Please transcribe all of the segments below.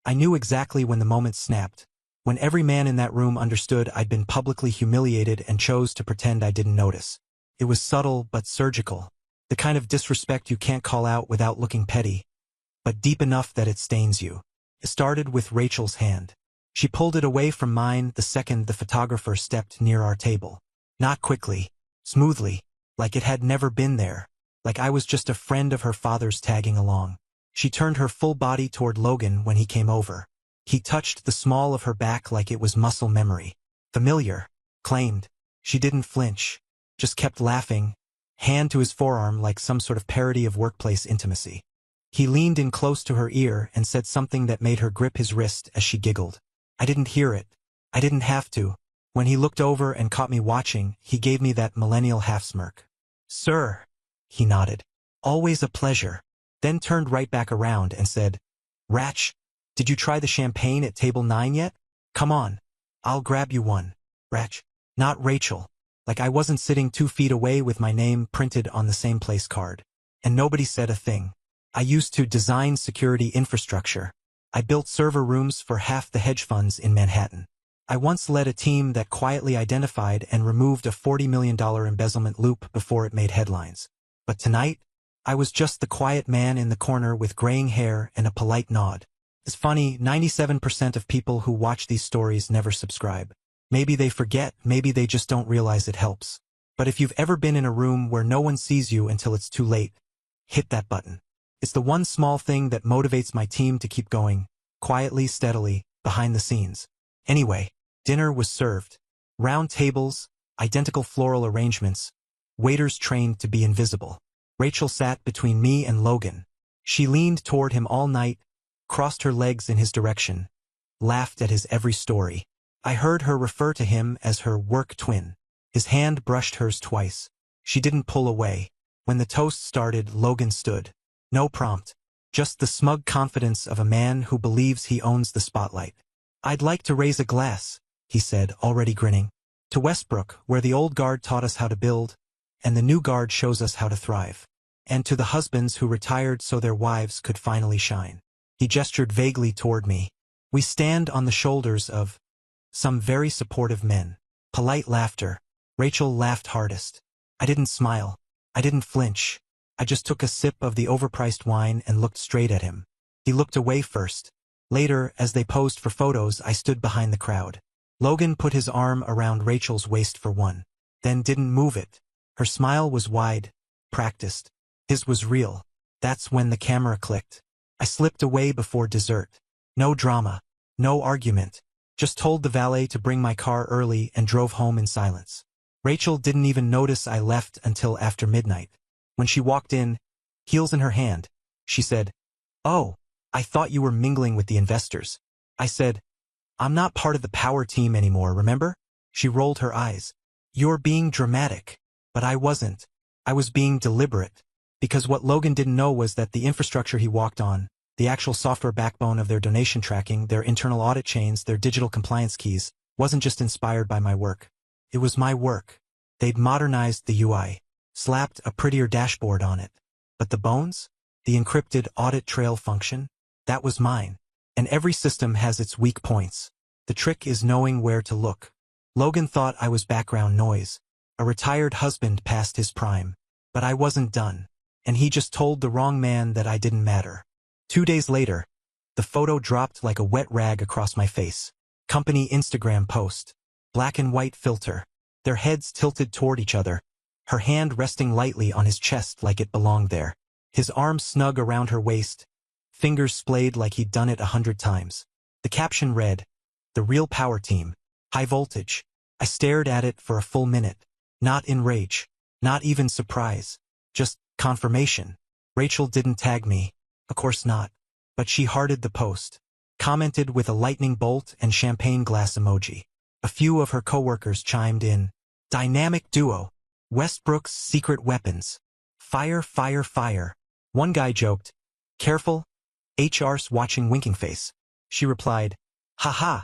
I knew exactly when the moment snapped. When every man in that room understood I'd been publicly humiliated and chose to pretend I didn't notice. It was subtle but surgical. The kind of disrespect you can't call out without looking petty, but deep enough that it stains you. It started with Rachel's hand. She pulled it away from mine the second the photographer stepped near our table. Not quickly, smoothly, like it had never been there, like I was just a friend of her father's tagging along. She turned her full body toward Logan when he came over. He touched the small of her back like it was muscle memory. Familiar, claimed. She didn't flinch, just kept laughing, hand to his forearm like some sort of parody of workplace intimacy. He leaned in close to her ear and said something that made her grip his wrist as she giggled. I didn't hear it. I didn't have to. When he looked over and caught me watching, he gave me that millennial half-smirk. Sir, he nodded. Always a pleasure. Then turned right back around and said, Ratch, did you try the champagne at table 9 yet? Come on. I'll grab you one. Ratch. Not Rachel. Like I wasn't sitting 2 feet away with my name printed on the same place card. And nobody said a thing. I used to design security infrastructure. I built server rooms for half the hedge funds in Manhattan. I once led a team that quietly identified and removed a $40 million embezzlement loop before it made headlines. But tonight, I was just the quiet man in the corner with graying hair and a polite nod. It's funny, 97% of people who watch these stories never subscribe. Maybe they forget, maybe they just don't realize it helps. But if you've ever been in a room where no one sees you until it's too late, hit that button. It's the one small thing that motivates my team to keep going, quietly, steadily, behind the scenes. Anyway, dinner was served. Round tables, identical floral arrangements, waiters trained to be invisible. Rachel sat between me and Logan. She leaned toward him all night, crossed her legs in his direction, laughed at his every story. I heard her refer to him as her work twin. His hand brushed hers twice. She didn't pull away. When the toast started, Logan stood. No prompt. Just the smug confidence of a man who believes he owns the spotlight. I'd like to raise a glass, he said, already grinning. To Westbrook, where the old guard taught us how to build, and the new guard shows us how to thrive. And to the husbands who retired so their wives could finally shine. He gestured vaguely toward me. We stand on the shoulders of some very supportive men. Polite laughter. Rachel laughed hardest. I didn't smile. I didn't flinch. I just took a sip of the overpriced wine and looked straight at him. He looked away first. Later, as they posed for photos, I stood behind the crowd. Logan put his arm around Rachel's waist for one, then didn't move it. Her smile was wide, practiced. His was real. That's when the camera clicked. I slipped away before dessert. No drama. No argument. Just told the valet to bring my car early and drove home in silence. Rachel didn't even notice I left until after midnight. When she walked in, heels in her hand, she said, "Oh, I thought you were mingling with the investors." I said, "I'm not part of the power team anymore, remember?" She rolled her eyes. "You're being dramatic." But I wasn't. I was being deliberate. Because what Logan didn't know was that the infrastructure he walked on, the actual software backbone of their donation tracking, their internal audit chains, their digital compliance keys, wasn't just inspired by my work. It was my work. They'd modernized the UI, slapped a prettier dashboard on it. But the bones? The encrypted audit trail function? That was mine. And every system has its weak points. The trick is knowing where to look. Logan thought I was background noise, a retired husband past his prime. But I wasn't done. And he just told the wrong man that I didn't matter. 2 days later, the photo dropped like a wet rag across my face. Company Instagram post. Black and white filter. Their heads tilted toward each other, her hand resting lightly on his chest like it belonged there. His arms snug around her waist, fingers splayed like he'd done it 100 times. The caption read, "The real power team. High voltage." I stared at it for a full minute. Not in rage. Not even surprise. Just confirmation. Rachel didn't tag me. Of course not. But she hearted the post. Commented with a lightning bolt and champagne glass emoji. A few of her coworkers chimed in. Dynamic duo. Westbrook's secret weapons. Fire, fire, fire. One guy joked, "Careful, HR's watching winking face." She replied, "Haha,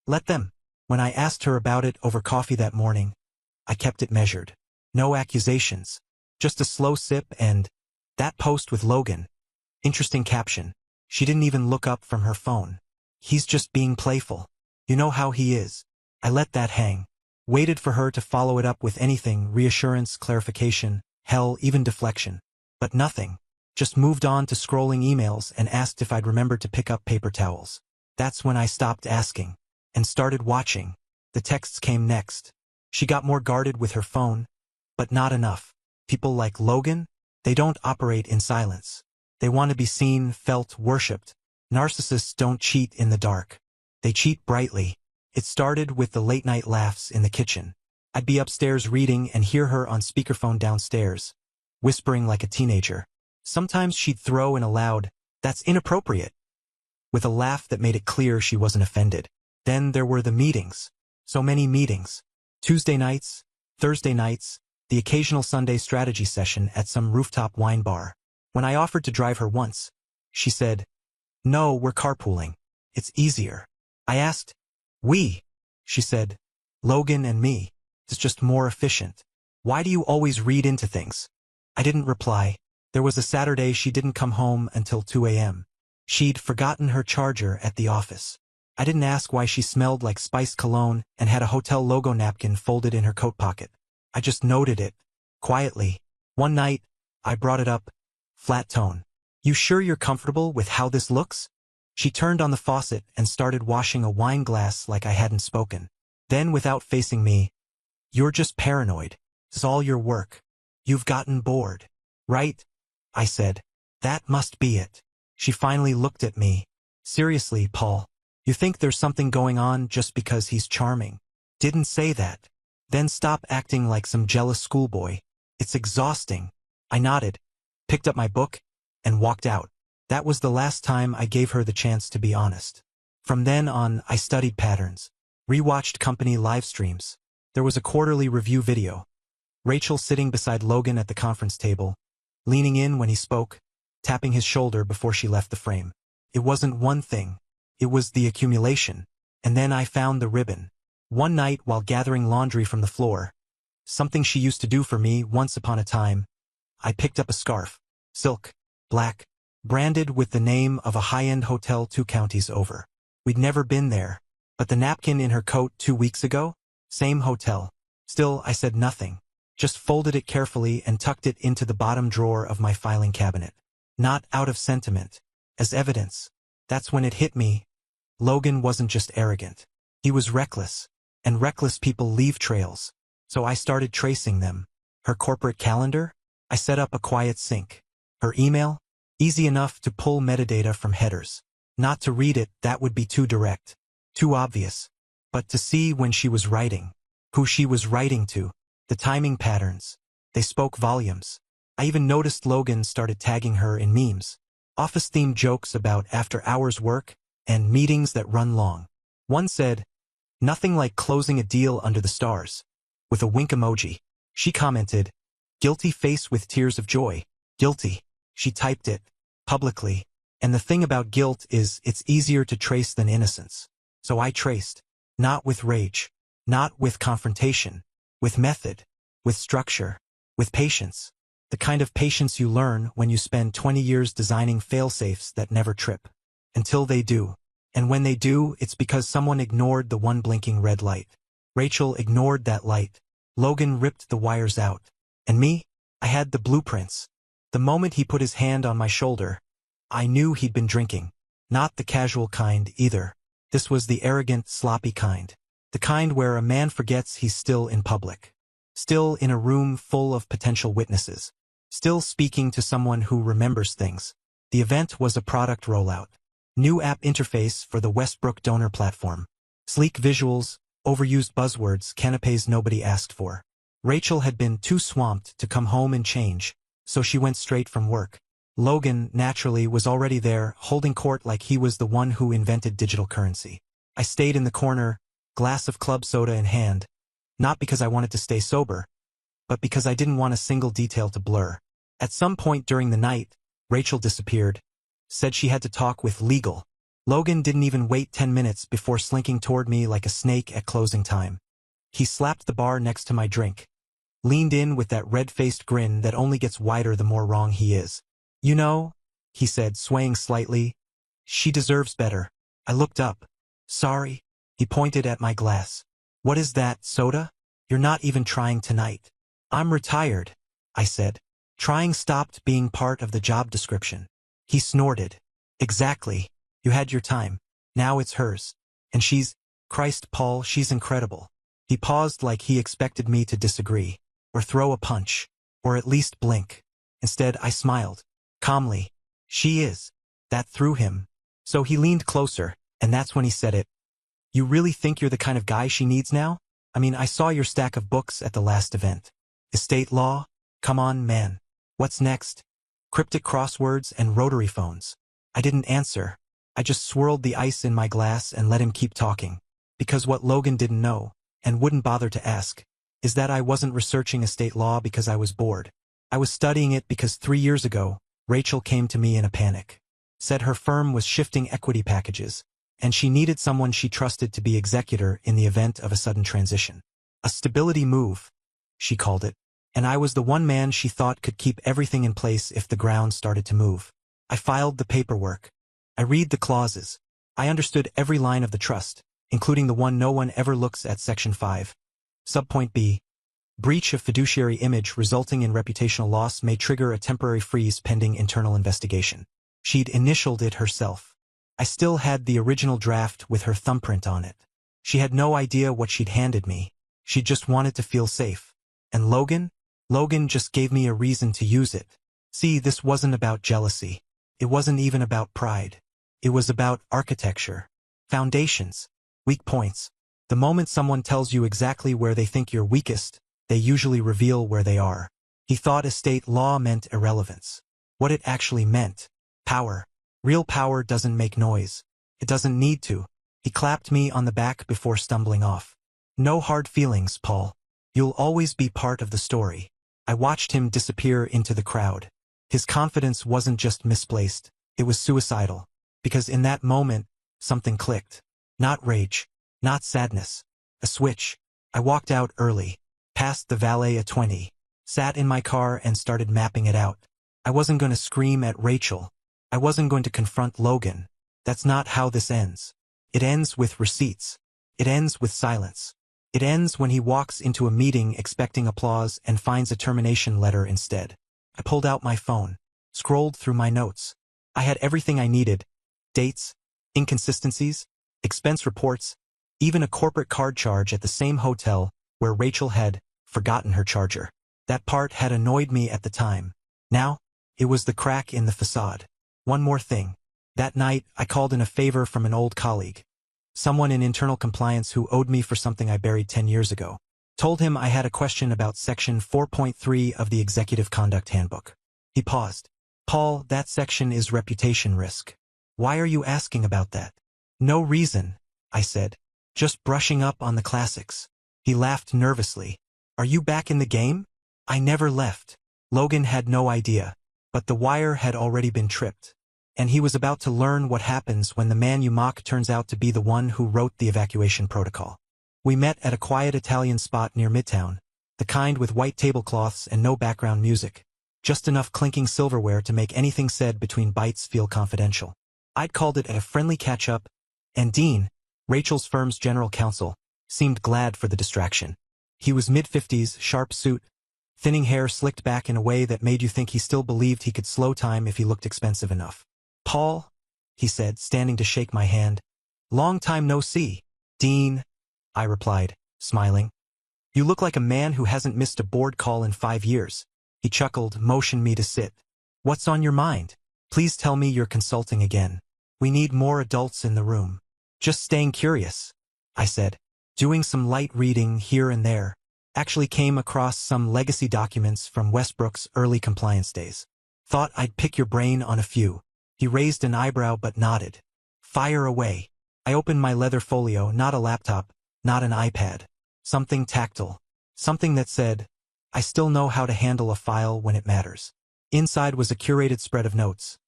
let them." When I asked her about it over coffee that morning, I kept it measured. No accusations. Just a slow sip and that post with Logan. Interesting caption. She didn't even look up from her phone. He's just being playful. You know how he is. I let that hang. Waited for her to follow it up with anything, reassurance, clarification, hell, even deflection. But nothing. Just moved on to scrolling emails and asked if I'd remembered to pick up paper towels. That's when I stopped asking and started watching. The texts came next. She got more guarded with her phone, but not enough. People like Logan, they don't operate in silence. They want to be seen, felt, worshipped. Narcissists don't cheat in the dark. They cheat brightly. It started with the late-night laughs in the kitchen. I'd be upstairs reading and hear her on speakerphone downstairs, whispering like a teenager. Sometimes she'd throw in a loud, "That's inappropriate," with a laugh that made it clear she wasn't offended. Then there were the meetings. So many meetings. Tuesday nights, Thursday nights, the occasional Sunday strategy session at some rooftop wine bar. When I offered to drive her once, she said, "No, we're carpooling. It's easier." I asked, "We?" She said, "Logan and me. It's just more efficient. Why do you always read into things?" I didn't reply. There was a Saturday she didn't come home until 2 a.m. She'd forgotten her charger at the office. I didn't ask why she smelled like spiced cologne and had a hotel logo napkin folded in her coat pocket. I just noted it, quietly. One night, I brought it up, flat tone. "You sure you're comfortable with how this looks?" She turned on the faucet and started washing a wine glass like I hadn't spoken. Then, without facing me, "You're just paranoid. It's all your work. You've gotten bored, right?" I said. "That must be it." She finally looked at me. "Seriously, Paul, you think there's something going on just because he's charming?" "Didn't say that." "Then stop acting like some jealous schoolboy. It's exhausting." I nodded, picked up my book, and walked out. That was the last time I gave her the chance to be honest. From then on, I studied patterns, rewatched company live streams. There was a quarterly review video. Rachel sitting beside Logan at the conference table, leaning in when he spoke, tapping his shoulder before she left the frame. It wasn't one thing. It was the accumulation. And then I found the ribbon. One night while gathering laundry from the floor, something she used to do for me once upon a time, I picked up a scarf, silk, black, branded with the name of a high-end hotel 2 counties over. We'd never been there, but the napkin in her coat 2 weeks ago? Same hotel. Still, I said nothing. Just folded it carefully and tucked it into the bottom drawer of my filing cabinet. Not out of sentiment. As evidence. That's when it hit me. Logan wasn't just arrogant. He was reckless. And reckless people leave trails. So I started tracing them. Her corporate calendar? I set up a quiet sync. Her email? Easy enough to pull metadata from headers. Not to read it, that would be too direct. Too obvious. But to see when she was writing. Who she was writing to. The timing patterns. They spoke volumes. I even noticed Logan started tagging her in memes. Office-themed jokes about after-hours work and meetings that run long. One said, "Nothing like closing a deal under the stars," with a wink emoji. She commented, "Guilty face with tears of joy." Guilty. She typed it, publicly. And the thing about guilt is it's easier to trace than innocence. So I traced. Not with rage. Not with confrontation. With method. With structure. With patience. The kind of patience you learn when you spend 20 years designing fail-safes that never trip. Until they do. And when they do, it's because someone ignored the one blinking red light. Rachel ignored that light. Logan ripped the wires out. And me? I had the blueprints. The moment he put his hand on my shoulder, I knew he'd been drinking. Not the casual kind, either. This was the arrogant, sloppy kind. The kind where a man forgets he's still in public. Still in a room full of potential witnesses. Still speaking to someone who remembers things. The event was a product rollout. New app interface for the Westbrook donor platform. Sleek visuals, overused buzzwords, canapes nobody asked for. Rachel had been too swamped to come home and change, so she went straight from work. Logan, naturally, was already there, holding court like he was the one who invented digital currency. I stayed in the corner, glass of club soda in hand, not because I wanted to stay sober, but because I didn't want a single detail to blur. At some point during the night, Rachel disappeared, said she had to talk with legal. Logan didn't even wait 10 minutes before slinking toward me like a snake at closing time. He slapped the bar next to my drink, leaned in with that red-faced grin that only gets wider the more wrong he is. "You know," he said, swaying slightly, "she deserves better." I looked up. Sorry. He pointed at my glass. What is that, soda? You're not even trying tonight. I'm retired, I said. Trying stopped being part of the job description. He snorted. Exactly. You had your time. Now it's hers. And Christ, Paul, she's incredible. He paused like he expected me to disagree, or throw a punch, or at least blink. Instead, I smiled. Calmly. She is. That threw him. So he leaned closer, and that's when he said it. You really think you're the kind of guy she needs now? I mean, I saw your stack of books at the last event. Estate law? Come on, man. What's next? Cryptic crosswords and rotary phones. I didn't answer. I just swirled the ice in my glass and let him keep talking. Because what Logan didn't know, and wouldn't bother to ask, is that I wasn't researching estate law because I was bored. I was studying it because 3 years ago, Rachel came to me in a panic. Said her firm was shifting equity packages, and she needed someone she trusted to be executor in the event of a sudden transition. A stability move, she called it, and I was the one man she thought could keep everything in place if the ground started to move. I filed the paperwork. I read the clauses. I understood every line of the trust, including the one no one ever looks at. Section 5. Subpoint B. Breach of fiduciary image resulting in reputational loss may trigger a temporary freeze pending internal investigation. She'd initialed it herself. I still had the original draft with her thumbprint on it. She had no idea what she'd handed me. She just wanted to feel safe. And Logan? Logan just gave me a reason to use it. See, this wasn't about jealousy. It wasn't even about pride. It was about architecture. Foundations. Weak points. The moment someone tells you exactly where they think you're weakest, they usually reveal where they are. He thought estate law meant irrelevance. What it actually meant. Power. Real power doesn't make noise. It doesn't need to. He clapped me on the back before stumbling off. No hard feelings, Paul. You'll always be part of the story. I watched him disappear into the crowd. His confidence wasn't just misplaced, it was suicidal. Because in that moment, something clicked. Not rage. Not sadness. A switch. I walked out early. Passed the valet at 20. Sat in my car and started mapping it out. I wasn't going to scream at Rachel. I wasn't going to confront Logan. That's not how this ends. It ends with receipts. It ends with silence. It ends when he walks into a meeting expecting applause and finds a termination letter instead. I pulled out my phone. Scrolled through my notes. I had everything I needed. Dates, inconsistencies, expense reports, even a corporate card charge at the same hotel where Rachel had forgotten her charger. That part had annoyed me at the time. Now, it was the crack in the facade. One more thing. That night, I called in a favor from an old colleague. Someone in internal compliance who owed me for something I buried 10 years ago. Told him I had a question about Section 4.3 of the Executive Conduct Handbook. He paused. Paul, that section is reputation risk. Why are you asking about that? No reason, I said. Just brushing up on the classics. He laughed nervously. Are you back in the game? I never left. Logan had no idea, but the wire had already been tripped. And he was about to learn what happens when the man you mock turns out to be the one who wrote the evacuation protocol. We met at a quiet Italian spot near Midtown, the kind with white tablecloths and no background music, just enough clinking silverware to make anything said between bites feel confidential. I'd called it a friendly catch-up, and Dean, Rachel's firm's general counsel, seemed glad for the distraction. He was mid-50s, sharp suit, thinning hair slicked back in a way that made you think he still believed he could slow time if he looked expensive enough. Paul, he said, standing to shake my hand. Long time no see. Dean, I replied, smiling. You look like a man who hasn't missed a board call in 5 years. He chuckled, motioned me to sit. What's on your mind? Please tell me you're consulting again. We need more adults in the room. Just staying curious, I said, doing some light reading here and there. Actually came across some legacy documents from Westbrook's early compliance days. Thought I'd pick your brain on a few. He raised an eyebrow but nodded. Fire away. I opened my leather folio, not a laptop, not an iPad. Something tactile. Something that said, I still know how to handle a file when it matters. Inside was a curated spread of notes.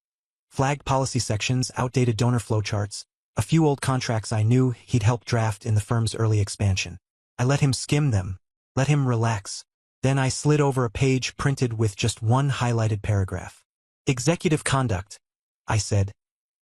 Flagged policy sections, outdated donor flowcharts, a few old contracts I knew he'd helped draft in the firm's early expansion. I let him skim them, let him relax. Then I slid over a page printed with just one highlighted paragraph. Executive conduct, I said,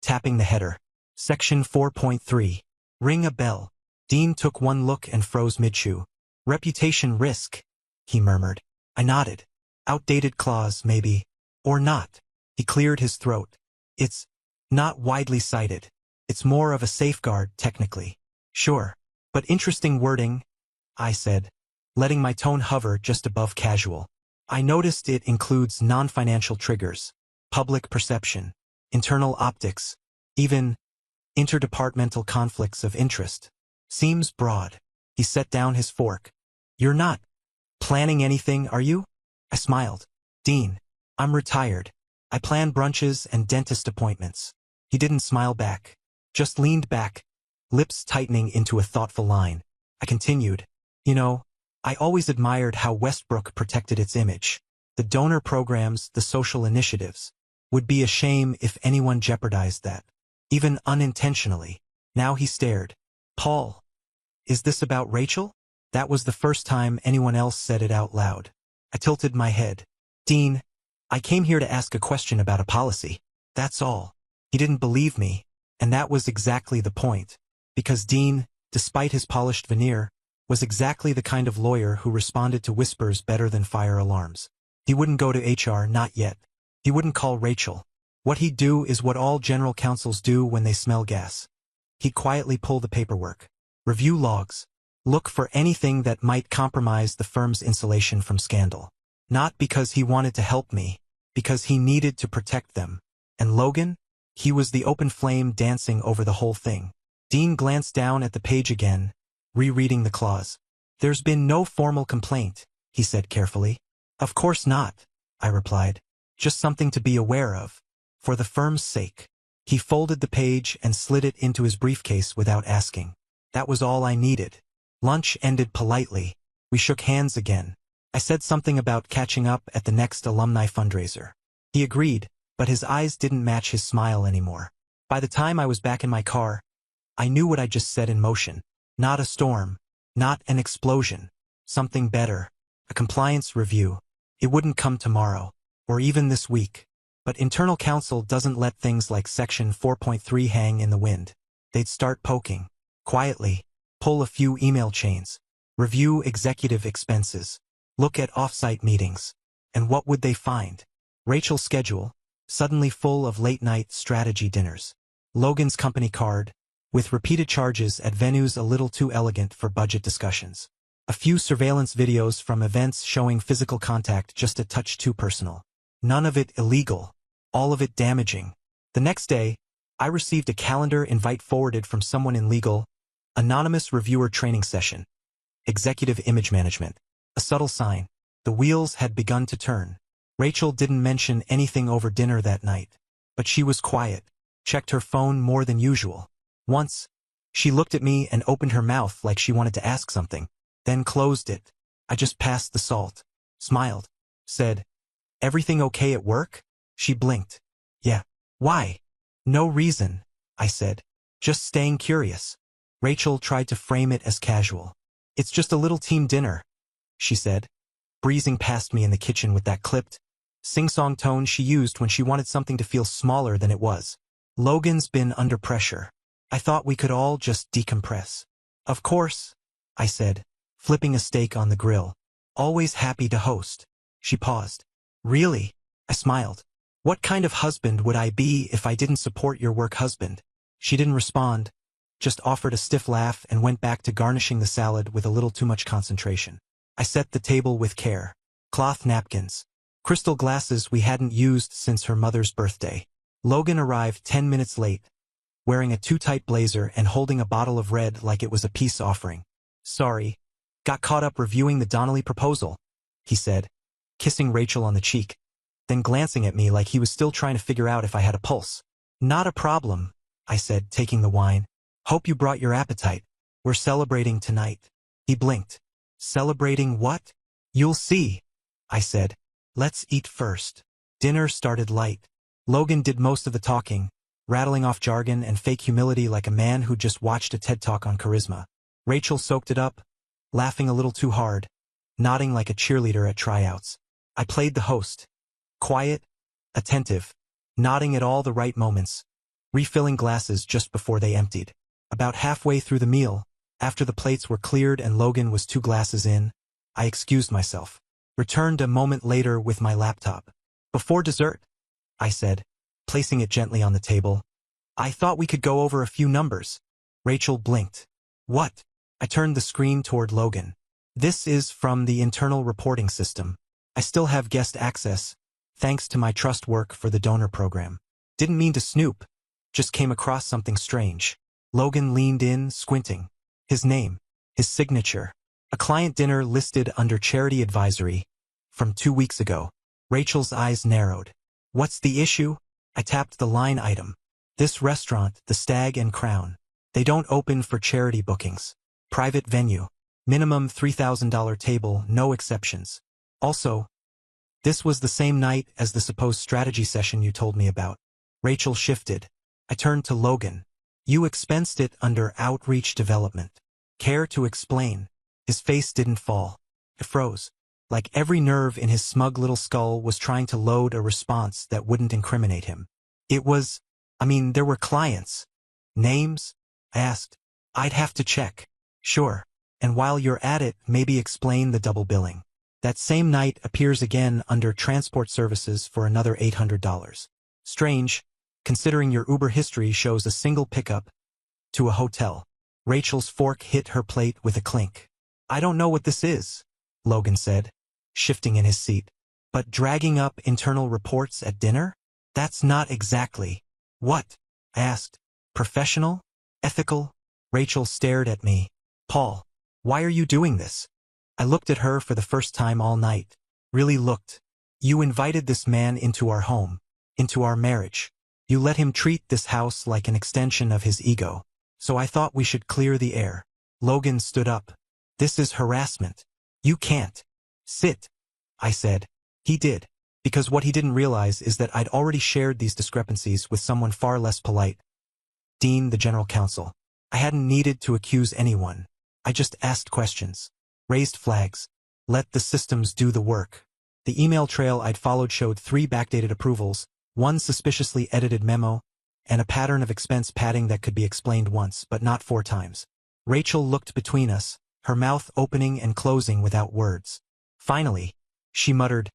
tapping the header. Section 4.3. Ring a bell. Dean took one look and froze mid-chew. Reputation risk, he murmured. I nodded. Outdated clause, maybe. Or not. He cleared his throat. It's not widely cited. It's more of a safeguard, technically. Sure. But interesting wording, I said, letting my tone hover just above casual. I noticed it includes non-financial triggers, public perception, internal optics, even interdepartmental conflicts of interest. Seems broad. He set down his fork. You're not planning anything, are you? I smiled. Dean, I'm retired. I plan brunches and dentist appointments. He didn't smile back, just leaned back, lips tightening into a thoughtful line. I continued. You know, I always admired how Westbrook protected its image. The donor programs, the social initiatives. Would be a shame if anyone jeopardized that. Even unintentionally. Now he stared. Paul. Is this about Rachel? That was the first time anyone else said it out loud. I tilted my head. Dean, I came here to ask a question about a policy. That's all. He didn't believe me, and that was exactly the point. Because Dean, despite his polished veneer, was exactly the kind of lawyer who responded to whispers better than fire alarms. He wouldn't go to HR, not yet. He wouldn't call Rachel. What he'd do is what all general counsels do when they smell gas. He'd quietly pull the paperwork. Review logs. Look for anything that might compromise the firm's insulation from scandal. Not because he wanted to help me, because he needed to protect them. And Logan? He was the open flame dancing over the whole thing. Dean glanced down at the page again, rereading the clause. There's been no formal complaint, he said carefully. Of course not, I replied. Just something to be aware of. For the firm's sake. He folded the page and slid it into his briefcase without asking. That was all I needed. Lunch ended politely. We shook hands again. I said something about catching up at the next alumni fundraiser. He agreed, but his eyes didn't match his smile anymore. By the time I was back in my car, I knew what I just set in motion. Not a storm. Not an explosion. Something better. A compliance review. It wouldn't come tomorrow. Or even this week. But internal counsel doesn't let things like Section 4.3 hang in the wind. They'd start poking. Quietly. Pull a few email chains. Review executive expenses. Look at off-site meetings. And what would they find? Rachel's schedule, suddenly full of late-night strategy dinners. Logan's company card, with repeated charges at venues a little too elegant for budget discussions. A few surveillance videos from events showing physical contact just a touch too personal. None of it illegal. All of it damaging. The next day, I received a calendar invite forwarded from someone in legal. Anonymous reviewer training session. Executive image management. A subtle sign. The wheels had begun to turn. Rachel didn't mention anything over dinner that night. But she was quiet. Checked her phone more than usual. Once, she looked at me and opened her mouth like she wanted to ask something. Then closed it. I just passed the salt. Smiled. Said, "Everything okay at work?" She blinked. "Yeah." "Why?" "No reason," I said. "Just staying curious." Rachel tried to frame it as casual. "It's just a little team dinner," she said, breezing past me in the kitchen with that clipped, sing-song tone she used when she wanted something to feel smaller than it was. Logan's been under pressure. I thought we could all just decompress. "Of course," I said, flipping a steak on the grill. "Always happy to host." She paused. "Really?" I smiled. "What kind of husband would I be if I didn't support your work husband?" She didn't respond, just offered a stiff laugh and went back to garnishing the salad with a little too much concentration. I set the table with care. Cloth napkins. Crystal glasses we hadn't used since her mother's birthday. Logan arrived 10 minutes late, wearing a too-tight blazer and holding a bottle of red like it was a peace offering. "Sorry. Got caught up reviewing the Donnelly proposal," he said, kissing Rachel on the cheek, then glancing at me like he was still trying to figure out if I had a pulse. "Not a problem," I said, taking the wine. "Hope you brought your appetite. We're celebrating tonight." He blinked. "Celebrating what?" "You'll see," I said. "Let's eat first." Dinner started light. Logan did most of the talking, rattling off jargon and fake humility like a man who just watched a TED Talk on charisma. Rachel soaked it up, laughing a little too hard, nodding like a cheerleader at tryouts. I played the host. Quiet, attentive, nodding at all the right moments, refilling glasses just before they emptied. About halfway through the meal, after the plates were cleared and Logan was 2 glasses in, I excused myself. Returned a moment later with my laptop. Before dessert, I said, placing it gently on the table. I thought we could go over a few numbers. Rachel blinked. What? I turned the screen toward Logan. This is from the internal reporting system. I still have guest access, thanks to my trust work for the donor program. Didn't mean to snoop. Just came across something strange. Logan leaned in, squinting. His name. His signature. A client dinner listed under charity advisory. From 2 weeks ago. Rachel's eyes narrowed. What's the issue? I tapped the line item. This restaurant, the Stag and Crown. They don't open for charity bookings. Private venue. Minimum $3,000 table, no exceptions. Also, this was the same night as the supposed strategy session you told me about. Rachel shifted. I turned to Logan. You expensed it under outreach development. Care to explain? His face didn't fall. It froze. Like every nerve in his smug little skull was trying to load a response that wouldn't incriminate him. There were clients. Names? I asked. I'd have to check. Sure. And while you're at it, maybe explain the double billing. That same night appears again under transport services for another $800. Strange, considering your Uber history shows a single pickup to a hotel. Rachel's fork hit her plate with a clink. I don't know what this is, Logan said, shifting in his seat. But dragging up internal reports at dinner? That's not exactly. What? I asked. Professional? Ethical? Rachel stared at me. Paul, why are you doing this? I looked at her for the first time all night. Really looked. You invited this man into our home, into our marriage. You let him treat this house like an extension of his ego. So I thought we should clear the air. Logan stood up. This is harassment. You can't. Sit, I said. He did. Because what he didn't realize is that I'd already shared these discrepancies with someone far less polite. Dean, the general counsel. I hadn't needed to accuse anyone. I just asked questions. Raised flags. Let the systems do the work. The email trail I'd followed showed 3 backdated approvals, 1 suspiciously edited memo, and a pattern of expense padding that could be explained once, but not 4 times. Rachel looked between us, her mouth opening and closing without words. Finally, she muttered,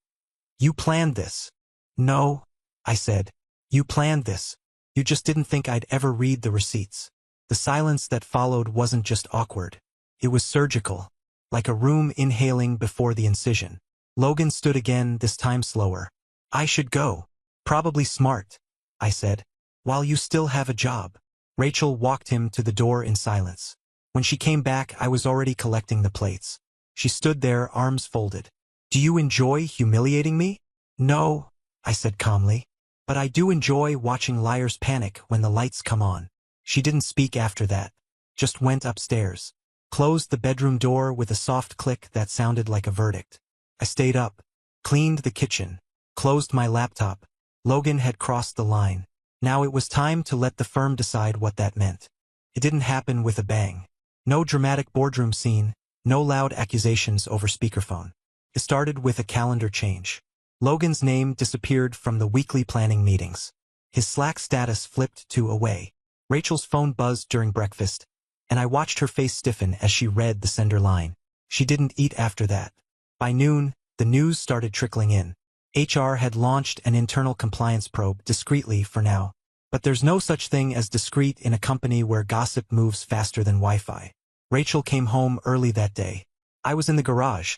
You planned this. No, I said. You planned this. You just didn't think I'd ever read the receipts. The silence that followed wasn't just awkward. It was surgical, like a room inhaling before the incision. Logan stood again, this time slower. I should go. Probably smart, I said. While you still have a job. Rachel walked him to the door in silence. When she came back, I was already collecting the plates. She stood there, arms folded. Do you enjoy humiliating me? No, I said calmly. But I do enjoy watching liars panic when the lights come on. She didn't speak after that. Just went upstairs. Closed the bedroom door with a soft click that sounded like a verdict. I stayed up. Cleaned the kitchen. Closed my laptop. Logan had crossed the line. Now it was time to let the firm decide what that meant. It didn't happen with a bang. No dramatic boardroom scene. No loud accusations over speakerphone. It started with a calendar change. Logan's name disappeared from the weekly planning meetings. His Slack status flipped to away. Rachel's phone buzzed during breakfast, and I watched her face stiffen as she read the sender line. She didn't eat after that. By noon, the news started trickling in. HR had launched an internal compliance probe discreetly for now. But there's no such thing as discreet in a company where gossip moves faster than Wi-Fi. Rachel came home early that day. I was in the garage,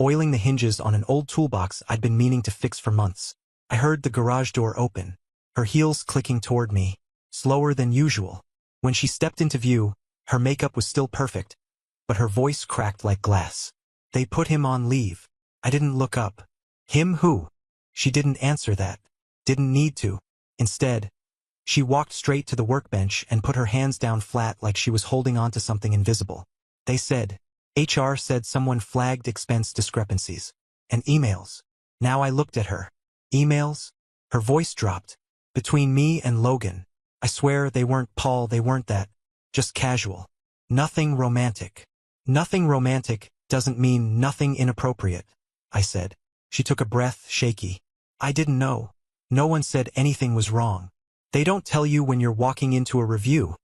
oiling the hinges on an old toolbox I'd been meaning to fix for months. I heard the garage door open, her heels clicking toward me, slower than usual. When she stepped into view, her makeup was still perfect, but her voice cracked like glass. They put him on leave. I didn't look up. Him who? She didn't answer that. Didn't need to. Instead, she walked straight to the workbench and put her hands down flat like she was holding on to something invisible. They said, HR said someone flagged expense discrepancies. And emails. Now I looked at her. Emails? Her voice dropped. Between me and Logan. I swear they weren't Paul, they weren't that. Just casual. Nothing romantic. Nothing romantic doesn't mean nothing inappropriate, I said. She took a breath, shaky. I didn't know. No one said anything was wrong. They don't tell you when you're walking into a review,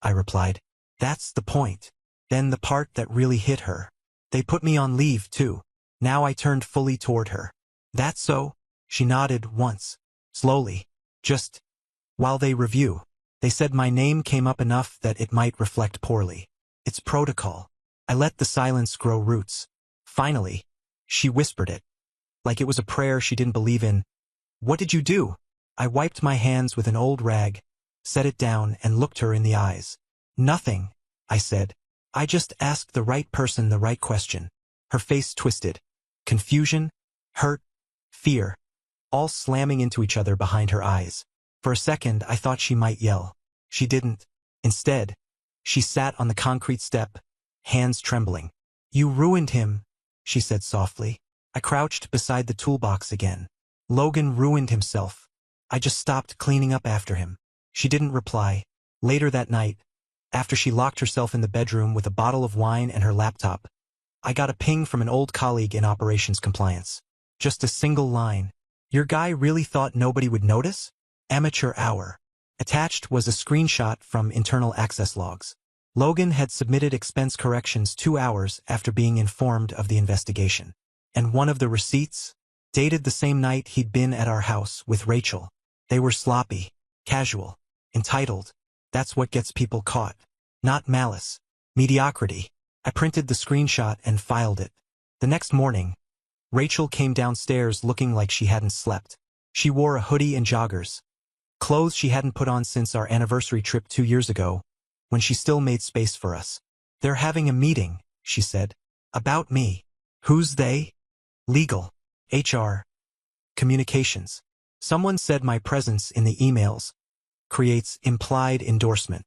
I replied. That's the point. Then the part that really hit her. They put me on leave, too. Now I turned fully toward her. That's so? She nodded once. Slowly. Just, while they review. They said my name came up enough that it might reflect poorly. It's protocol. I let the silence grow roots. Finally, she whispered it. Like it was a prayer she didn't believe in. What did you do? I wiped my hands with an old rag, set it down, and looked her in the eyes. Nothing, I said. I just asked the right person the right question. Her face twisted. Confusion, hurt, fear, all slamming into each other behind her eyes. For a second, I thought she might yell. She didn't. Instead, she sat on the concrete step, hands trembling. You ruined him, she said softly. I crouched beside the toolbox again. Logan ruined himself. I just stopped cleaning up after him. She didn't reply. Later that night, after she locked herself in the bedroom with a bottle of wine and her laptop, I got a ping from an old colleague in operations compliance. Just a single line. Your guy really thought nobody would notice? Amateur hour. Attached was a screenshot from internal access logs. Logan had submitted expense corrections 2 hours after being informed of the investigation. And one of the receipts? Dated the same night he'd been at our house with Rachel. They were sloppy, casual, entitled. That's what gets people caught. Not malice. Mediocrity. I printed the screenshot and filed it. The next morning, Rachel came downstairs looking like she hadn't slept. She wore a hoodie and joggers. Clothes she hadn't put on since our anniversary trip 2 years ago, when she still made space for us. They're having a meeting, she said. About me. Who's they? Legal. HR. Communications. Someone said my presence in the emails creates implied endorsement.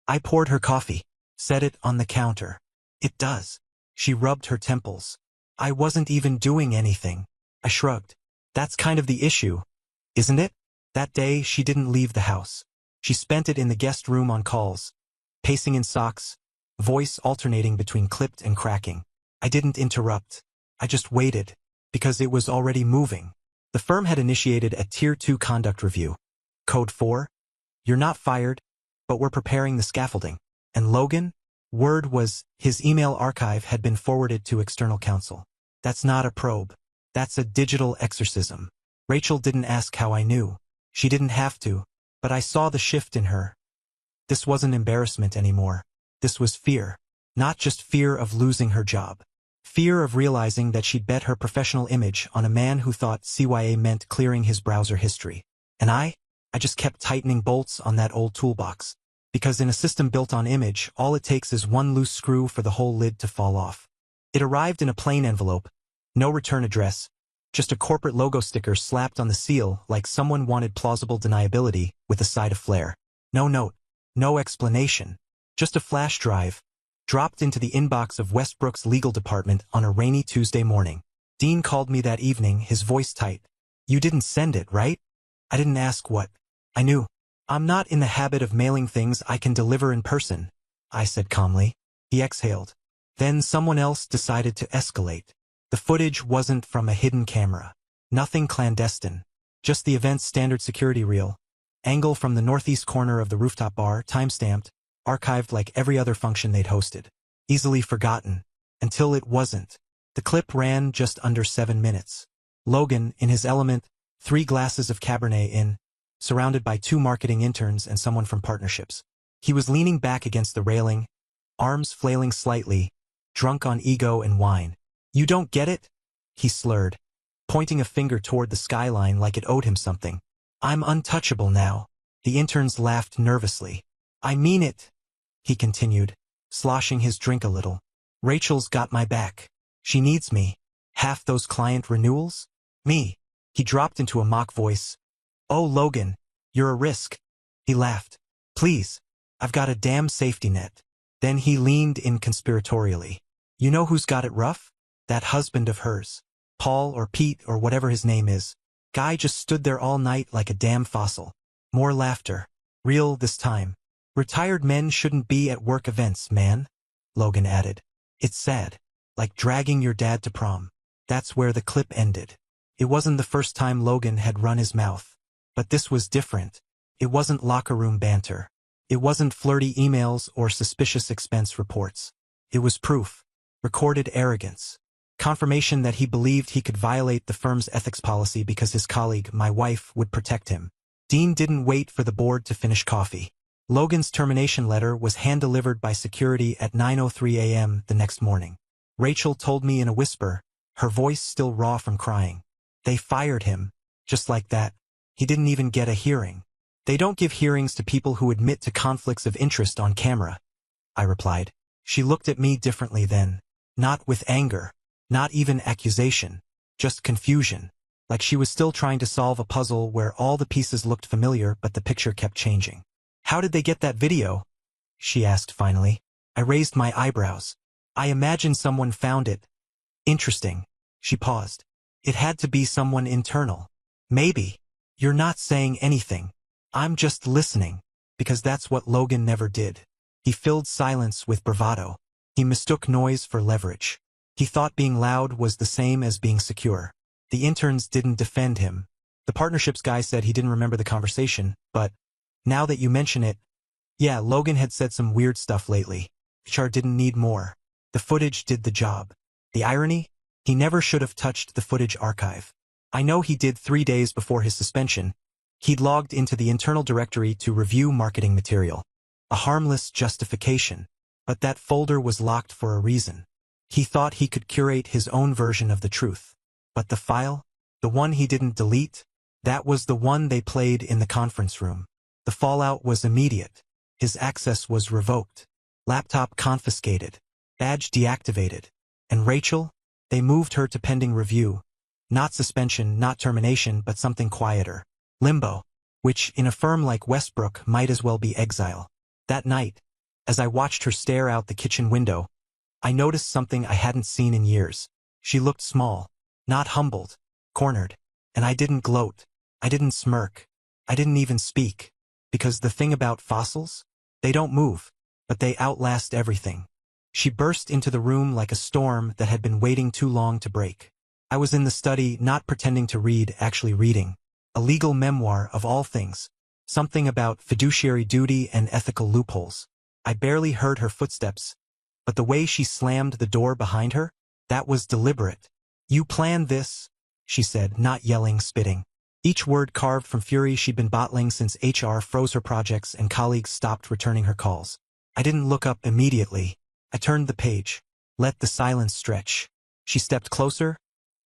I poured her coffee, set it on the counter. It does. She rubbed her temples. I wasn't even doing anything. I shrugged. That's kind of the issue, isn't it? That day, she didn't leave the house. She spent it in the guest room on calls, pacing in socks, voice alternating between clipped and cracking. I didn't interrupt. I just waited, because it was already moving. The firm had initiated a Tier 2 conduct review. Code 4? You're not fired, but we're preparing the scaffolding. And Logan? Word was, his email archive had been forwarded to external counsel. That's not a probe. That's a digital exorcism. Rachel didn't ask how I knew. She didn't have to, but I saw the shift in her. This wasn't embarrassment anymore. This was fear. Not just fear of losing her job. Fear of realizing that she'd bet her professional image on a man who thought CYA meant clearing his browser history. And I just kept tightening bolts on that old toolbox. Because in a system built on image, all it takes is one loose screw for the whole lid to fall off. It arrived in a plain envelope. No return address. Just a corporate logo sticker slapped on the seal like someone wanted plausible deniability with a side of flair. No note. No explanation. Just a flash drive. Dropped into the inbox of Westbrook's legal department on a rainy Tuesday morning. Dean called me that evening, his voice tight. You didn't send it, right? I didn't ask what. I knew. I'm not in the habit of mailing things I can deliver in person, I said calmly. He exhaled. Then someone else decided to escalate. The footage wasn't from a hidden camera. Nothing clandestine. Just the event's standard security reel. Angle from the northeast corner of the rooftop bar, time-stamped, archived like every other function they'd hosted. Easily forgotten. Until it wasn't. The clip ran just under 7 minutes. Logan, in his element, 3 glasses of Cabernet in, surrounded by 2 marketing interns and someone from partnerships. He was leaning back against the railing, arms flailing slightly, drunk on ego and wine. You don't get it? He slurred, pointing a finger toward the skyline like it owed him something. I'm untouchable now. The interns laughed nervously. I mean it, he continued, sloshing his drink a little. Rachel's got my back. She needs me. Half those client renewals? Me. He dropped into a mock voice. Oh, Logan, you're a risk. He laughed. Please, I've got a damn safety net. Then he leaned in conspiratorially. You know who's got it rough? That husband of hers. Paul or Pete or whatever his name is. Guy just stood there all night like a damn fossil. More laughter. Real this time. Retired men shouldn't be at work events, man, Logan added. It's sad. Like dragging your dad to prom. That's where the clip ended. It wasn't the first time Logan had run his mouth. But this was different. It wasn't locker room banter. It wasn't flirty emails or suspicious expense reports. It was proof. Recorded arrogance. Confirmation that he believed he could violate the firm's ethics policy because his colleague, my wife, would protect him. Dean didn't wait for the board to finish coffee. Logan's termination letter was hand-delivered by security at 9:03 a.m. the next morning. Rachel told me in a whisper, her voice still raw from crying. They fired him. Just like that. He didn't even get a hearing. They don't give hearings to people who admit to conflicts of interest on camera, I replied. She looked at me differently then. Not with anger. Not even accusation. Just confusion. Like she was still trying to solve a puzzle where all the pieces looked familiar but the picture kept changing. How did they get that video? She asked finally. I raised my eyebrows. I imagine someone found it. Interesting. She paused. It had to be someone internal. Maybe. You're not saying anything. I'm just listening. Because that's what Logan never did. He filled silence with bravado. He mistook noise for leverage. He thought being loud was the same as being secure. The interns didn't defend him. The partnerships guy said he didn't remember the conversation, but now that you mention it, yeah, Logan had said some weird stuff lately. HR didn't need more. The footage did the job. The irony? He never should have touched the footage archive. I know he did 3 days before his suspension. He'd logged into the internal directory to review marketing material. A harmless justification. But that folder was locked for a reason. He thought he could curate his own version of the truth. But the file? The one he didn't delete? That was the one they played in the conference room. The fallout was immediate. His access was revoked. Laptop confiscated. Badge deactivated. And Rachel? They moved her to pending review. Not suspension, not termination, but something quieter. Limbo. Which, in a firm like Westbrook, might as well be exile. That night, as I watched her stare out the kitchen window, I noticed something I hadn't seen in years. She looked small, not humbled, cornered. And I didn't gloat. I didn't smirk. I didn't even speak. Because the thing about fossils? They don't move, but they outlast everything. She burst into the room like a storm that had been waiting too long to break. I was in the study, not pretending to read, actually reading. A legal memoir of all things. Something about fiduciary duty and ethical loopholes. I barely heard her footsteps. But the way she slammed the door behind her? That was deliberate. You planned this? She said, not yelling, spitting. Each word carved from fury she'd been bottling since HR froze her projects and colleagues stopped returning her calls. I didn't look up immediately. I turned the page. Let the silence stretch. She stepped closer,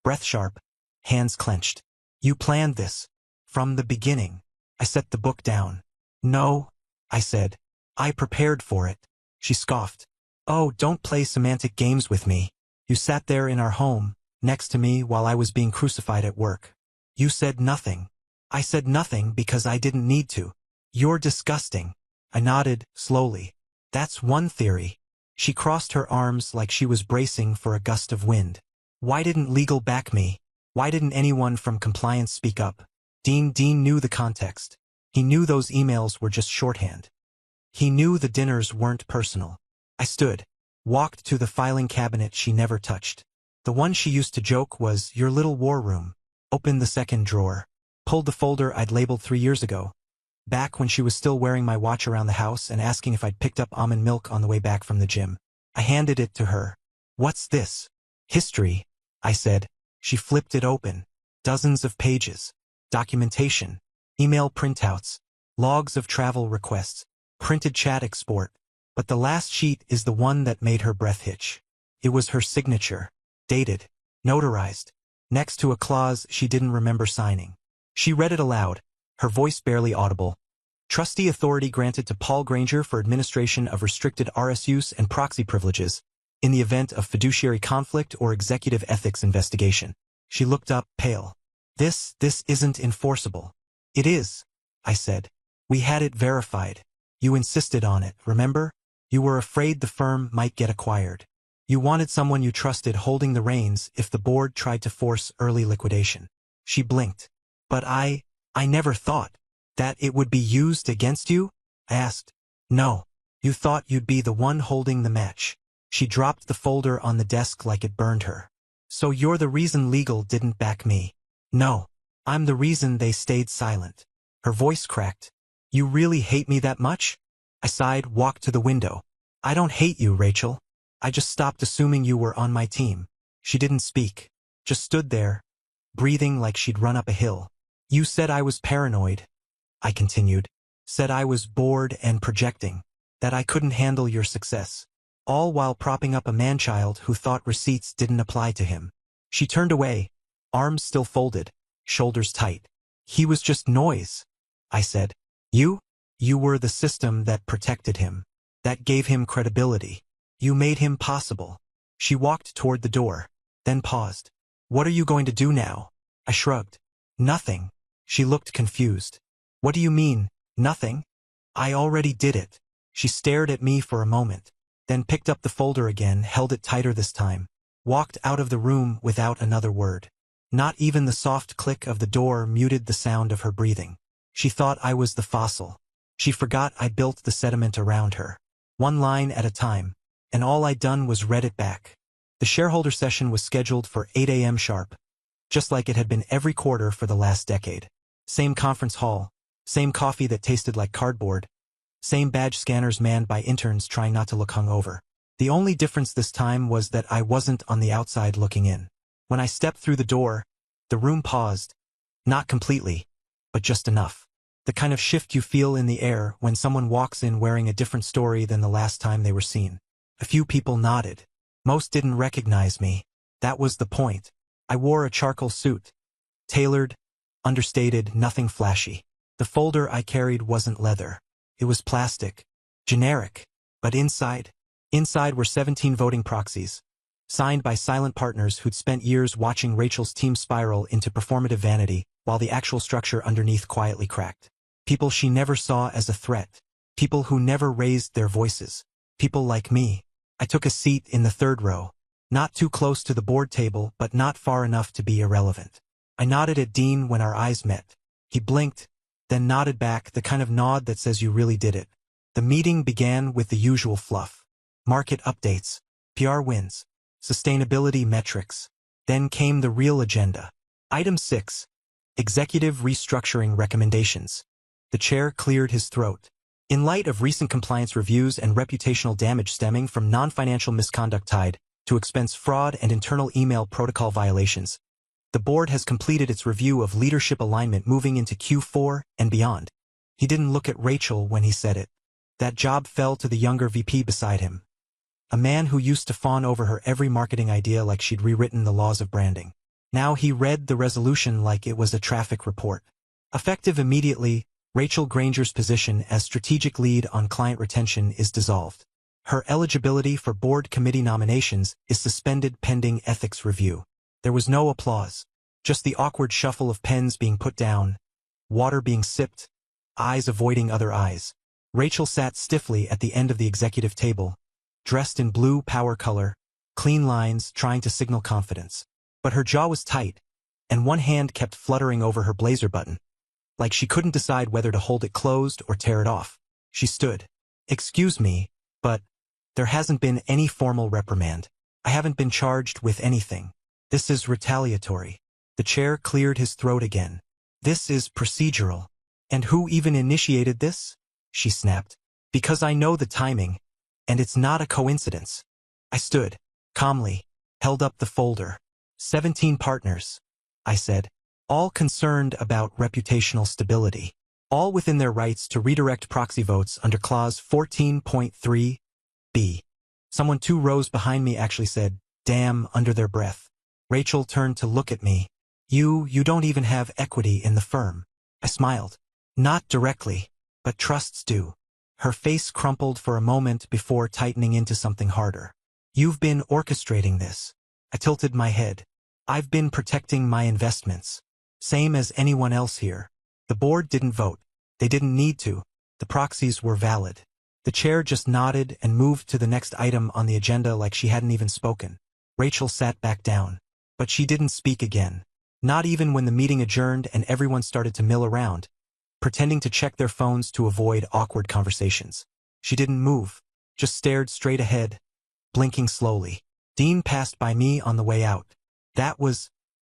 breath sharp, hands clenched. You planned this. From the beginning. I set the book down. No, I said. I prepared for it. She scoffed. Oh, don't play semantic games with me. You sat there in our home, next to me while I was being crucified at work. You said nothing. I said nothing because I didn't need to. You're disgusting. I nodded, slowly. That's one theory. She crossed her arms like she was bracing for a gust of wind. Why didn't legal back me? Why didn't anyone from compliance speak up? Dean knew the context. He knew those emails were just shorthand. He knew the dinners weren't personal. I stood, walked to the filing cabinet she never touched. The one she used to joke was your little war room. Opened the second drawer. Pulled the folder I'd labeled 3 years ago. Back when she was still wearing my watch around the house and asking if I'd picked up almond milk on the way back from the gym. I handed it to her. What's this? History, I said. She flipped it open. Dozens of pages. Documentation. Email printouts. Logs of travel requests. Printed chat export. But the last sheet is the one that made her breath hitch. It was her signature. Dated. Notarized. Next to a clause she didn't remember signing. She read it aloud, her voice barely audible. Trustee authority granted to Paul Granger for administration of restricted RSUs and proxy privileges, in the event of fiduciary conflict or executive ethics investigation. She looked up, pale. This isn't enforceable. It is, I said. We had it verified. You insisted on it, remember? You were afraid the firm might get acquired. You wanted someone you trusted holding the reins if the board tried to force early liquidation. She blinked. But I never thought that it would be used against you? I asked. No. You thought you'd be the one holding the match. She dropped the folder on the desk like it burned her. So you're the reason legal didn't back me? No. I'm the reason they stayed silent. Her voice cracked. You really hate me that much? I sighed, walked to the window. I don't hate you, Rachel. I just stopped assuming you were on my team. She didn't speak. Just stood there, breathing like she'd run up a hill. You said I was paranoid, I continued. Said I was bored and projecting. That I couldn't handle your success. All while propping up a man-child who thought receipts didn't apply to him. She turned away, arms still folded, shoulders tight. He was just noise, I said. You were the system that protected him. That gave him credibility. You made him possible. She walked toward the door, then paused. What are you going to do now? I shrugged. Nothing. She looked confused. What do you mean, nothing? I already did it. She stared at me for a moment, then picked up the folder again, held it tighter this time, walked out of the room without another word. Not even the soft click of the door muted the sound of her breathing. She thought I was the fossil. She forgot I built the sediment around her. One line at a time, and all I'd done was read it back. The shareholder session was scheduled for 8 a.m. sharp, just like it had been every quarter for the last decade. Same conference hall, same coffee that tasted like cardboard, same badge scanners manned by interns trying not to look hungover. The only difference this time was that I wasn't on the outside looking in. When I stepped through the door, the room paused. Not completely, but just enough. The kind of shift you feel in the air when someone walks in wearing a different story than the last time they were seen. A few people nodded. Most didn't recognize me. That was the point. I wore a charcoal suit. Tailored, understated, nothing flashy. The folder I carried wasn't leather. It was plastic. Generic. But inside were 17 voting proxies, signed by silent partners who'd spent years watching Rachel's team spiral into performative vanity, while the actual structure underneath quietly cracked. People she never saw as a threat. People who never raised their voices. People like me. I took a seat in the third row. Not too close to the board table, but not far enough to be irrelevant. I nodded at Dean when our eyes met. He blinked, then nodded back, the kind of nod that says you really did it. The meeting began with the usual fluff. Market updates, PR wins, sustainability metrics. Then came the real agenda. Item 6. Executive restructuring recommendations. The chair cleared his throat. In light of recent compliance reviews and reputational damage stemming from non-financial misconduct tied to expense fraud and internal email protocol violations, the board has completed its review of leadership alignment moving into Q4 and beyond. He didn't look at Rachel when he said it. That job fell to the younger VP beside him. A man who used to fawn over her every marketing idea like she'd rewritten the laws of branding. Now he read the resolution like it was a traffic report. Effective immediately, Rachel Granger's position as strategic lead on client retention is dissolved. Her eligibility for board committee nominations is suspended pending ethics review. There was no applause, just the awkward shuffle of pens being put down, water being sipped, eyes avoiding other eyes. Rachel sat stiffly at the end of the executive table, dressed in blue power color, clean lines trying to signal confidence. But her jaw was tight, and one hand kept fluttering over her blazer button, like she couldn't decide whether to hold it closed or tear it off. She stood. Excuse me, but there hasn't been any formal reprimand. I haven't been charged with anything. This is retaliatory. The chair cleared his throat again. This is procedural. And who even initiated this? She snapped. Because I know the timing, and it's not a coincidence. I stood, calmly, held up the folder. 17 partners, I said, all concerned about reputational stability, all within their rights to redirect proxy votes under Clause 14.3b. Someone 2 rows behind me actually said, damn, under their breath. Rachel turned to look at me. You don't even have equity in the firm. I smiled. Not directly, but trusts do. Her face crumpled for a moment before tightening into something harder. You've been orchestrating this. I tilted my head. I've been protecting my investments. Same as anyone else here. The board didn't vote. They didn't need to. The proxies were valid. The chair just nodded and moved to the next item on the agenda like she hadn't even spoken. Rachel sat back down. But she didn't speak again. Not even when the meeting adjourned and everyone started to mill around, pretending to check their phones to avoid awkward conversations. She didn't move, just stared straight ahead, blinking slowly. Dean passed by me on the way out. That was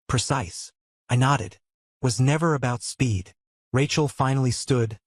precise. I nodded. Was never about speed. Rachel finally stood,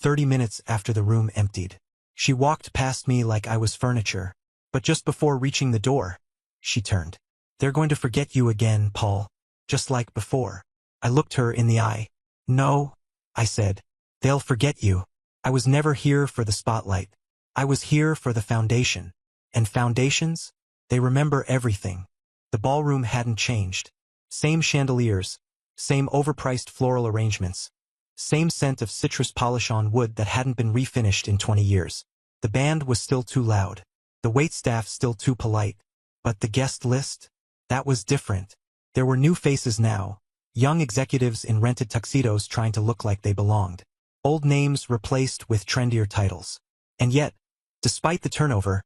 30 minutes after the room emptied. She walked past me like I was furniture. But just before reaching the door, she turned. "They're going to forget you again, Paul. Just like before." I looked her in the eye. "No," I said. "They'll forget you. I was never here for the spotlight. I was here for the foundation. And foundations? They remember everything." The ballroom hadn't changed. Same chandeliers, same overpriced floral arrangements, same scent of citrus polish on wood that hadn't been refinished in 20 years. The band was still too loud. The waitstaff still too polite. But the guest list? That was different. There were new faces now, young executives in rented tuxedos trying to look like they belonged. Old names replaced with trendier titles. And yet, despite the turnover,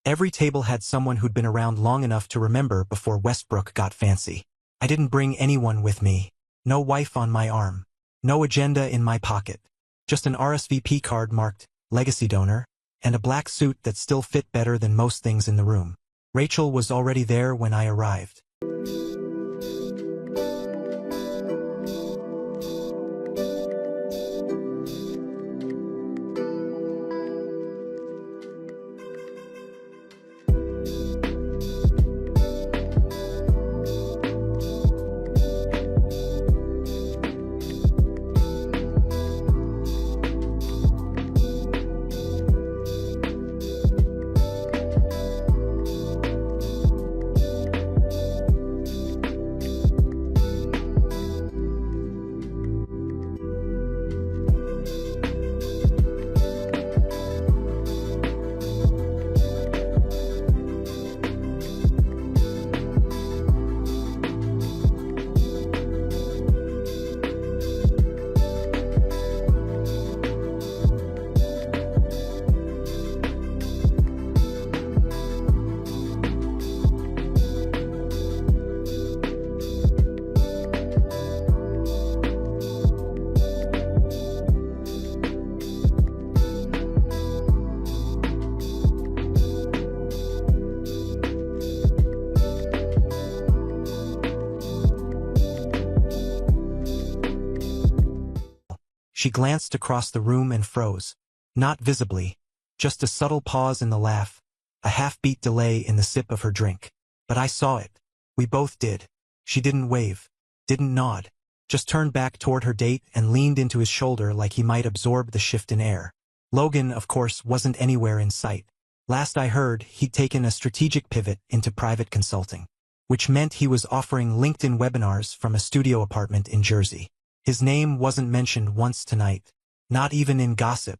every table had someone who'd been around long enough to remember before Westbrook got fancy. I didn't bring anyone with me. No wife on my arm. No agenda in my pocket. Just an RSVP card marked Legacy Donor, and a black suit that still fit better than most things in the room. Rachel was already there when I arrived. She glanced across the room and froze. Not visibly. Just a subtle pause in the laugh, a half-beat delay in the sip of her drink. But I saw it. We both did. She didn't wave, didn't nod, just turned back toward her date and leaned into his shoulder like he might absorb the shift in air. Logan, of course, wasn't anywhere in sight. Last I heard, he'd taken a strategic pivot into private consulting, which meant he was offering LinkedIn webinars from a studio apartment in Jersey. His name wasn't mentioned once tonight, not even in gossip.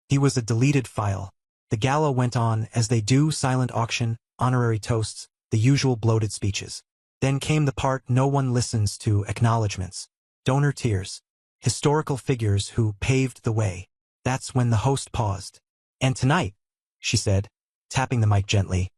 He was a deleted file. The gala went on as they do: silent auction, honorary toasts, the usual bloated speeches. Then came the part no one listens to: acknowledgements, donor tears, historical figures who paved the way. That's when the host paused. "And tonight," she said, tapping the mic gently,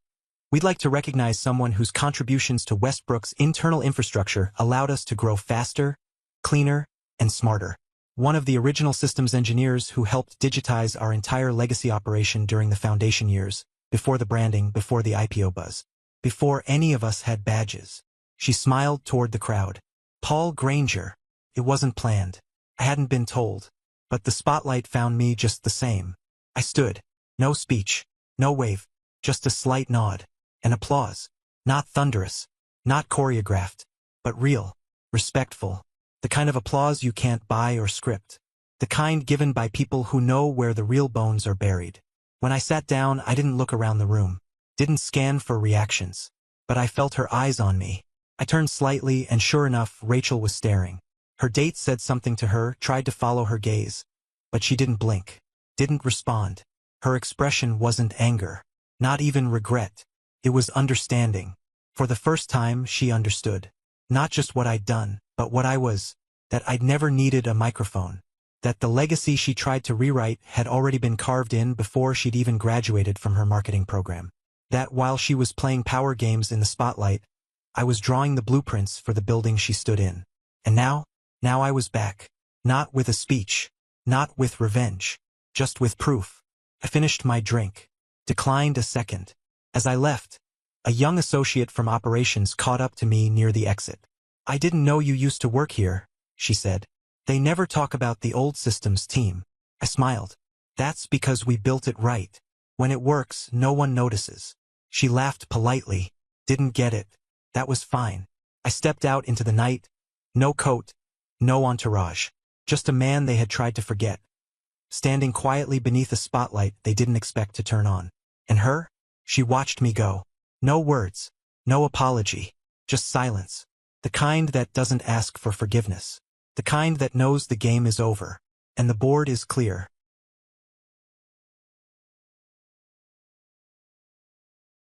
"we'd like to recognize someone whose contributions to Westbrook's internal infrastructure allowed us to grow faster, cleaner, and smarter. One of the original systems engineers who helped digitize our entire legacy operation during the foundation years, before the branding, before the IPO buzz, before any of us had badges." She smiled toward the crowd. Paul Granger. It wasn't planned. I hadn't been told. But the spotlight found me just the same. I stood. No speech. No wave. Just a slight nod. And applause. Not thunderous. Not choreographed. But real. Respectful. The kind of applause you can't buy or script. The kind given by people who know where the real bones are buried. When I sat down, I didn't look around the room. Didn't scan for reactions. But I felt her eyes on me. I turned slightly, and sure enough, Rachel was staring. Her date said something to her, tried to follow her gaze. But she didn't blink. Didn't respond. Her expression wasn't anger. Not even regret. It was understanding. For the first time, she understood. Not just what I'd done, but what I was. That I'd never needed a microphone. That the legacy she tried to rewrite had already been carved in before she'd even graduated from her marketing program. That while she was playing power games in the spotlight, I was drawing the blueprints for the building she stood in. And now I was back. Not with a speech. Not with revenge. Just with proof. I finished my drink. Declined a second. As I left, a young associate from operations caught up to me near the exit. "I didn't know you used to work here," she said. "They never talk about the old systems team." I smiled. That's because we built it right. When it works, no one notices. She laughed politely. Didn't get it. That was fine. I stepped out into the night. No coat. No entourage. Just a man they had tried to forget. Standing quietly beneath a spotlight they didn't expect to turn on. And her? She watched me go. No words. No apology. Just silence. The kind that doesn't ask for forgiveness. The kind that knows the game is over. And the board is clear.